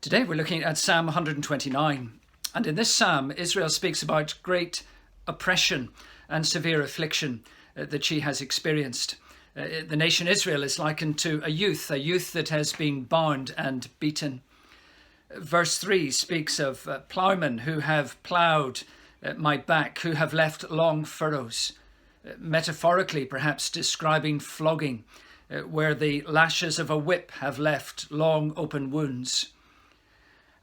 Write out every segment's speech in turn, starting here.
Today we're looking at Psalm 129, and in this psalm Israel speaks about great oppression and severe affliction that she has experienced. The nation Israel is likened to a youth that has been bound and beaten. Verse 3 speaks of ploughmen who have ploughed my back, who have left long furrows, metaphorically perhaps describing flogging, where the lashes of a whip have left long open wounds.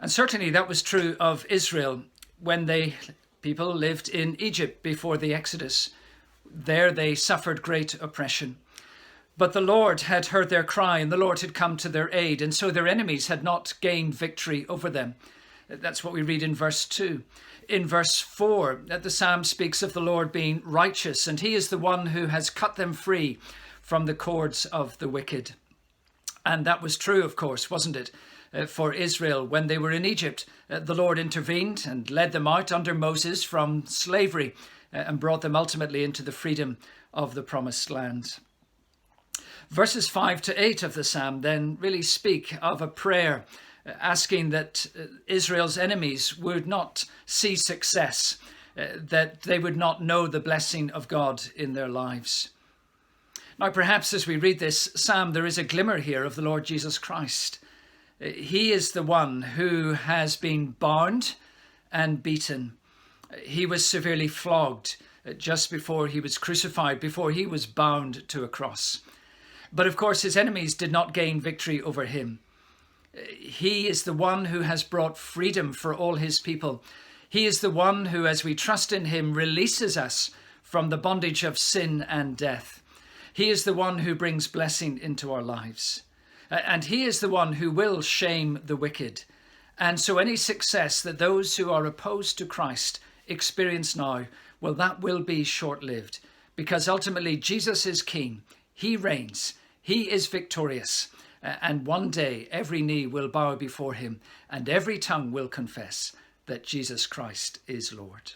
And certainly that was true of Israel when people lived in Egypt before the Exodus. There they suffered great oppression. But the Lord had heard their cry and the Lord had come to their aid, and so their enemies had not gained victory over them. That's what we read in verse 2. In verse 4, the psalm speaks of the Lord being righteous, and he is the one who has cut them free from the cords of the wicked. And that was true, of course, wasn't it? For Israel, when they were in Egypt, the Lord intervened and led them out under Moses from slavery and brought them ultimately into the freedom of the promised land. Verses 5 to 8 of the psalm then really speak of a prayer asking that Israel's enemies would not see success, that they would not know the blessing of God in their lives. Now, perhaps as we read this psalm, there is a glimmer here of the Lord Jesus Christ. He is the one who has been bound and beaten. He was severely flogged just before he was crucified, before he was bound to a cross. But of course, his enemies did not gain victory over him. He is the one who has brought freedom for all his people. He is the one who, as we trust in him, releases us from the bondage of sin and death. He is the one who brings blessing into our lives. And he is the one who will shame the wicked. And so any success that those who are opposed to Christ experience now, well, that will be short-lived, because ultimately Jesus is king. He reigns. He is victorious. And one day every knee will bow before him and every tongue will confess that Jesus Christ is Lord.